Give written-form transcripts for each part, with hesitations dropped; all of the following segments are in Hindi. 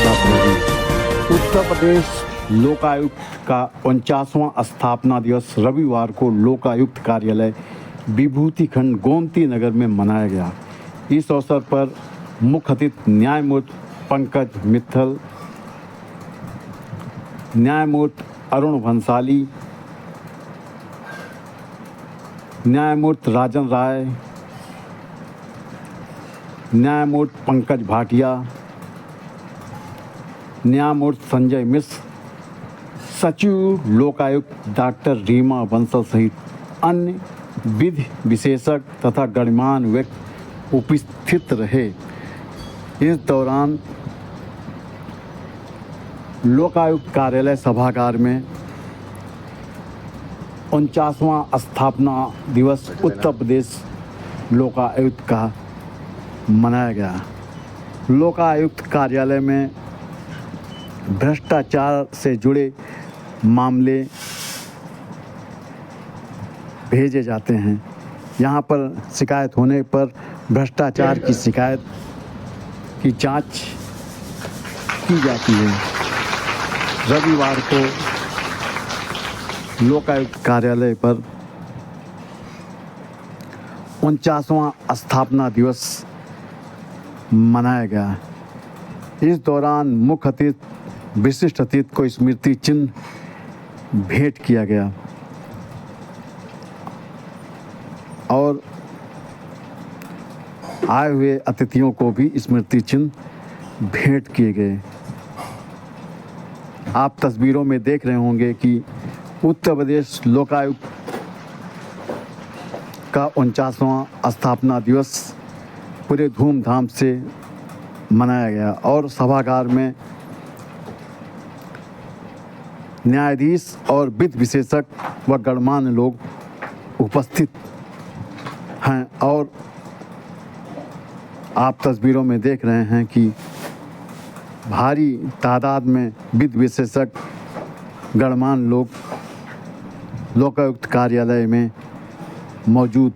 चौथा प्रहरी। उत्तर प्रदेश लोकायुक्त का 49वां स्थापना दिवस रविवार को लोकायुक्त कार्यालय विभूति खंड गोमती नगर में मनाया गया। इस अवसर पर मुख्य अतिथि न्यायमूर्ति पंकज मित्तल, न्यायमूर्ति अरुण भंसाली, न्यायमूर्ति राजन राय, न्यायमूर्ति पंकज भाटिया, न्यायमूर्ति संजय मिश्र, सचिव लोकायुक्त डॉक्टर रीमा बंसल सहित अन्य विधि विशेषज्ञ तथा गणमान्य व्यक्ति उपस्थित रहे। इस दौरान लोकायुक्त कार्यालय सभागार में 49वां स्थापना दिवस उत्तर प्रदेश लोकायुक्त का मनाया गया। लोकायुक्त कार्यालय में भ्रष्टाचार से जुड़े मामले भेजे जाते हैं। यहाँ पर शिकायत होने पर भ्रष्टाचार की शिकायत की जांच की जाती है। रविवार को लोकायुक्त कार्यालय पर 49वां स्थापना दिवस मनाया गया। इस दौरान मुख्य अतिथि विशिष्ट अतिथि को स्मृति चिन्ह भेंट किया गया और आए हुए अतिथियों को भी स्मृति चिन्ह भेंट किए गए। आप तस्वीरों में देख रहे होंगे कि उत्तर प्रदेश लोकायुक्त का 49वां स्थापना दिवस पूरे धूमधाम से मनाया गया और सभागार में न्यायाधीश और विधि विशेषज्ञ व गणमान्य लोग उपस्थित हैं और आप तस्वीरों में देख रहे हैं कि भारी तादाद में विधि विशेषज्ञ गणमान्य लोग लोकायुक्त कार्यालय में मौजूद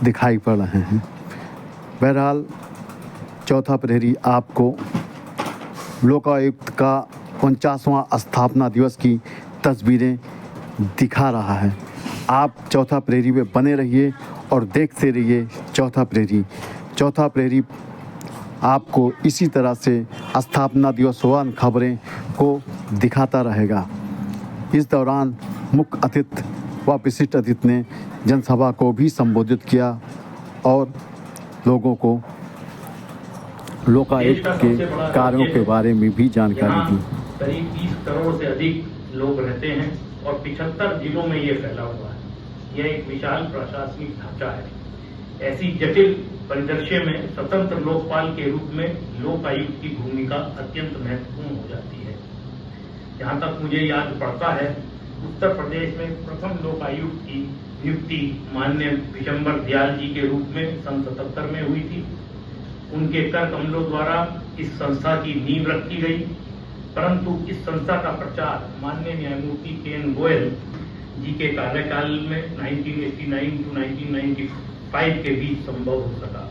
दिखाई पड़ रहे हैं। बहरहाल चौथा प्रहरी आपको लोकायुक्त का 49वां स्थापना दिवस की तस्वीरें दिखा रहा है। आप चौथा प्रहरी में बने रहिए और देखते रहिए चौथा प्रहरी। चौथा प्रहरी आपको इसी तरह से स्थापना दिवस व खबरें को दिखाता रहेगा। इस दौरान मुख्य अतिथि व विशिष्ट अतिथि ने जनसभा को भी संबोधित किया और लोगों को लोकायुक्त के कार्यों के बारे में भी जानकारी दी। करीब 20 करोड़ से अधिक लोग रहते हैं और 75 जिलों में ये फैला हुआ है। यह एक विशाल प्रशासनिक ढांचा है। ऐसी जटिल परिदृश्य में स्वतंत्र लोकपाल के रूप में लोकायुक्त की भूमिका अत्यंत महत्वपूर्ण हो जाती है। जहां तक मुझे याद पड़ता है, उत्तर प्रदेश में प्रथम लोकायुक्त की नियुक्ति माननीय विशंबर दयाल जी के रूप में सन 77 में हुई थी। उनके कर कमलों द्वारा इस संस्था की नींव रखी गई, परंतु इस संस्था का प्रचार माननीय न्यायमूर्ति के.एन. गोयल जी के कार्यकाल में 1989 टू 1995 के बीच संभव हो सका।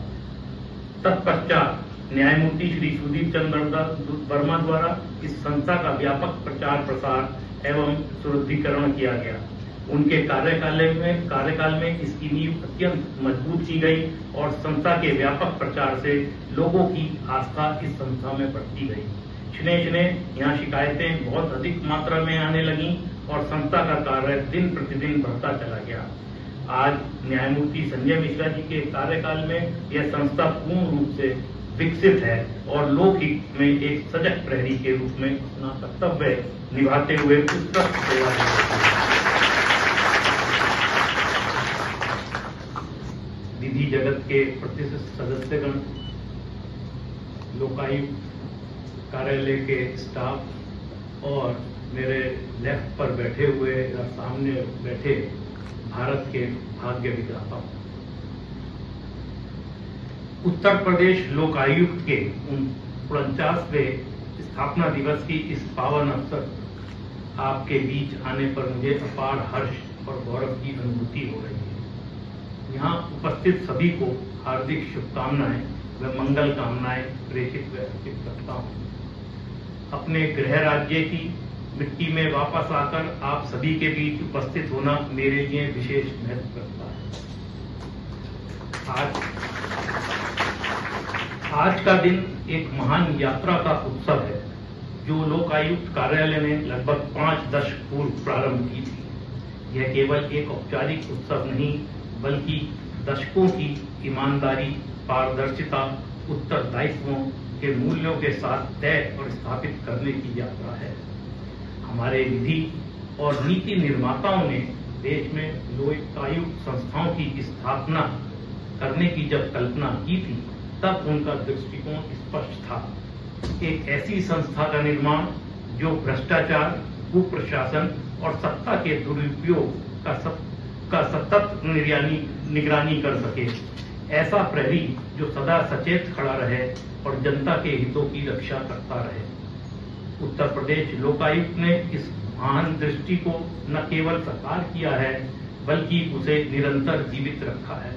तत्पश्चात न्यायमूर्ति श्री सुदीप चंद्र वर्मा द्वारा इस संस्था का व्यापक प्रचार प्रसार एवं सुदृढ़ीकरण किया गया। उनके कार्यकाल में इसकी नींव अत्यंत मजबूत की गई और संस्था के व्यापक प्रचार से लोगों की आस्था इस संस्था में बढ़ती गई। क्षणे क्षणे यहाँ शिकायतें बहुत अधिक मात्रा में आने लगीं और संस्था का कार्य दिन प्रतिदिन बढ़ता चला गया। आज न्यायमूर्ति संजय मिश्रा जी के कार्यकाल में यह संस्था पूर्ण रूप से विकसित है और लोकहित में एक सजग प्रहरी के रूप में अपना कर्तव्य निभाते हुए उत्कृष्ट सेवा कर रही है। विधि जगत के प्रतिष्ठित सदस्यगण, लोकायुक्त कार्यालय के स्टाफ और मेरे लेफ्ट पर बैठे हुए या सामने बैठे भारत के भाग्य विधाता, उत्तर प्रदेश लोकायुक्त के 49वें स्थापना दिवस की इस पावन अवसर आपके बीच आने पर मुझे अपार हर्ष और गौरव की अनुभूति हो रही है। यहाँ उपस्थित सभी को हार्दिक शुभकामनाएं व मंगल कामनाएं प्रेषित व अर्पित करता हूँ। अपने गृह राज्य की मिट्टी में वापस आकर आप सभी के बीच उपस्थित होना मेरे लिए विशेष महत्व रखता है। आज का दिन एक महान यात्रा का उत्सव है जो लोकायुक्त कार्यालय ने लगभग 5 दशक पूर्व प्रारंभ की थी। यह केवल एक औपचारिक उत्सव नहीं बल्कि दशकों की ईमानदारी, पारदर्शिता, उत्तरदायित्वों के मूल्यों के साथ तय और स्थापित करने की यात्रा है। हमारे विधि और नीति निर्माताओं ने देश में लोकायुक्त संस्थाओं की स्थापना करने की जब कल्पना की थी तब उनका दृष्टिकोण स्पष्ट था। एक ऐसी संस्था का निर्माण जो भ्रष्टाचार, कुप्रशासन और सत्ता के दुरुपयोग का सतत निगरानी कर सके। ऐसा प्रहरी जो सदा सचेत खड़ा रहे और जनता के हितों की रक्षा करता रहे। उत्तर प्रदेश लोकायुक्त ने इस महान दृष्टि को न केवल साकार किया है बल्कि उसे निरंतर जीवित रखा है।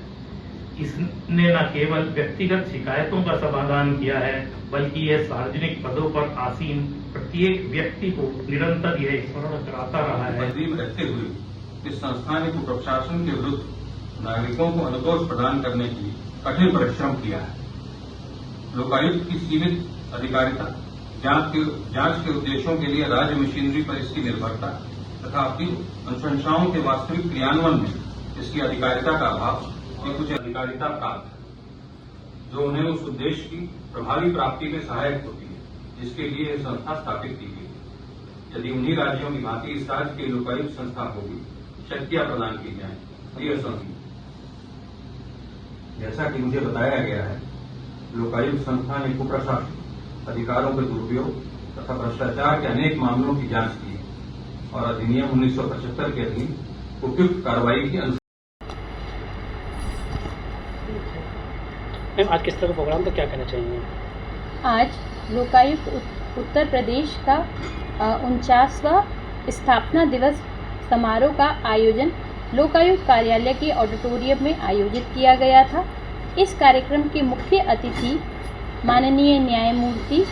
इसने न केवल व्यक्तिगत शिकायतों का समाधान किया है बल्कि यह सार्वजनिक पदों पर आसीन प्रत्येक व्यक्ति को निरंतर यह स्मरण कराता रहा है। रखते हुए इस संस्था ने कुप्रशासन के विरुद्ध नागरिकों को अनुतोष प्रदान करने के लिए कठिन परिश्रम किया है। लोकायुक्त की सीमित अधिकारिता, जांच के उद्देश्यों के लिए राज्य मशीनरी पर इसकी निर्भरता तथा अपनी अनुशंसाओं के वास्तविक क्रियान्वयन में इसकी अधिकारिता का अभाव की कुछ अधिकारिता प्राप्त है जो उन्हें उस उद्देश्य की प्रभावी प्राप्ति में सहायक होती है जिसके लिए यह संस्था स्थापित की गई है। यदि उन्हीं राज्यों की भांति इस राज्य के लोकायुक्त संस्था को भी शक्तियां प्रदान की जाए तो यह संस्था, जैसा कि मुझे बताया गया है, लोकायुक्त संस्था ने कुप्रशासन, अधिकारों के दुरुपयोग तथा भ्रष्टाचार के अनेक मामलों की जांच की है और अधिनियम 1975 के अधीन उपयुक्त कार्रवाई की आज किस तरह का प्रोग्राम तो क्या कहना चाहिए? आज लोकायुक्त उत्तर प्रदेश का 49वां स्थापना दिवस समारोह का आयोजन लोकायुक्त कार्यालय के ऑडिटोरियम में आयोजित किया गया था। इस कार्यक्रम के मुख्य अतिथि माननीय न्यायमूर्ति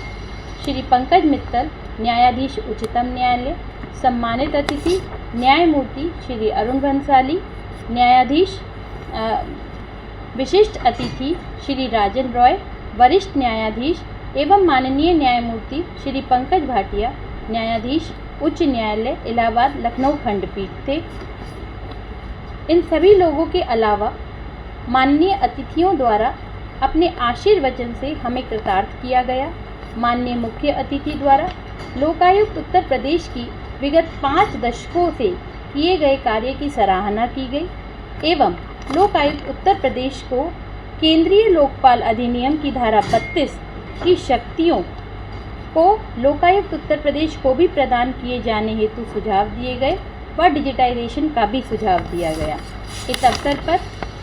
श्री पंकज मित्तल, न्यायाधीश उच्चतम न्यायालय। सम्मानित अतिथि न्यायमूर्ति श्री अरुण भंसाली, न्यायाधीश। विशिष्ट अतिथि श्री राजन रॉय, वरिष्ठ न्यायाधीश एवं माननीय न्यायमूर्ति श्री पंकज भाटिया, न्यायाधीश उच्च न्यायालय इलाहाबाद लखनऊ खंडपीठ थे। इन सभी लोगों के अलावा माननीय अतिथियों द्वारा अपने आशीर्वचन से हमें कृतार्थ किया गया। माननीय मुख्य अतिथि द्वारा लोकायुक्त उत्तर प्रदेश की विगत 5 दशकों से किए गए कार्य की सराहना की गई एवं लोकायुक्त उत्तर प्रदेश को केंद्रीय लोकपाल अधिनियम की धारा 32 की शक्तियों को लोकायुक्त उत्तर प्रदेश को भी प्रदान किए जाने हेतु सुझाव दिए गए व डिजिटाइजेशन का भी सुझाव दिया गया। इस अवसर पर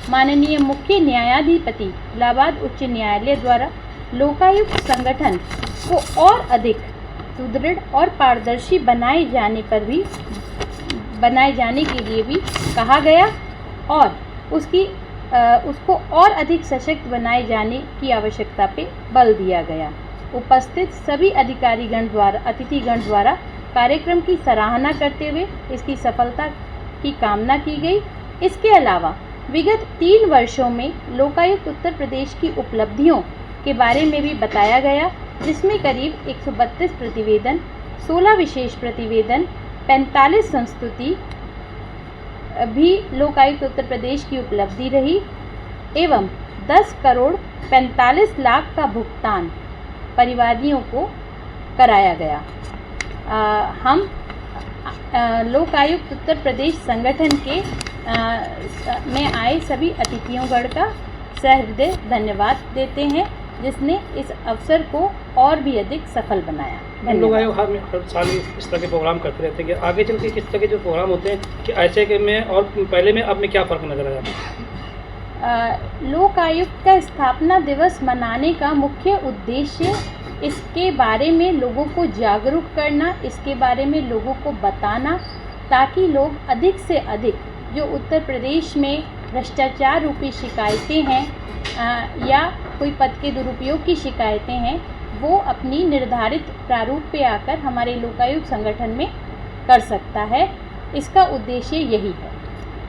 माननीय मुख्य न्यायाधिपति इलाहाबाद उच्च न्यायालय द्वारा लोकायुक्त संगठन को और अधिक सुदृढ़ और पारदर्शी बनाए जाने के लिए भी कहा गया और उसको और अधिक सशक्त बनाए जाने की आवश्यकता पे बल दिया गया। उपस्थित सभी अतिथिगण द्वारा कार्यक्रम की सराहना करते हुए इसकी सफलता की कामना की गई। इसके अलावा विगत 3 वर्षों में लोकायुक्त उत्तर प्रदेश की उपलब्धियों के बारे में भी बताया गया, जिसमें करीब 132 प्रतिवेदन, 16 विशेष प्रतिवेदन, 45 संस्तुति भी लोकायुक्त उत्तर प्रदेश की उपलब्धि रही एवं 10 करोड़ 45 लाख का भुगतान परिवादियों को कराया गया। हम लोकायुक्त उत्तर प्रदेश संगठन के में आए सभी अतिथियों का सहृदय धन्यवाद देते हैं जिसने इस अवसर को और भी अधिक सफल बनाया। हम लोग हर साल इस तरह के प्रोग्राम करते रहते हैं कि आगे चल के किस तरह के जो प्रोग्राम होते हैं कि ऐसे के में और पहले में अब में क्या फ़र्क नज़र आया? लोकायुक्त का स्थापना दिवस मनाने का मुख्य उद्देश्य इसके बारे में लोगों को जागरूक करना, इसके बारे में लोगों को बताना, ताकि लोग अधिक से अधिक जो उत्तर प्रदेश में भ्रष्टाचार रूपी शिकायतें हैं या कोई पद के दुरुपयोग की शिकायतें हैं वो अपनी निर्धारित प्रारूप पे आकर हमारे लोकायुक्त संगठन में कर सकता है। इसका उद्देश्य यही है।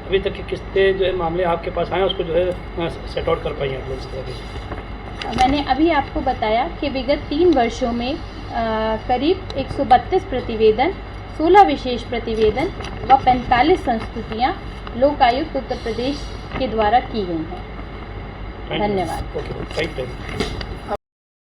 अभी तक की कितने जो है मामले आपके पास आए हैं उसको जो है सेट आउट कर पाई हैं आप लोग इस तरह के? मैंने अभी आपको बताया कि विगत 3 वर्षों में करीब 132 प्रतिवेदन, 16 विशेष प्रतिवेदन व 45 संस्तुतियाँ लोकायुक्त उत्तर प्रदेश के द्वारा की गई हैं। धन्यवाद। Okay, thank you.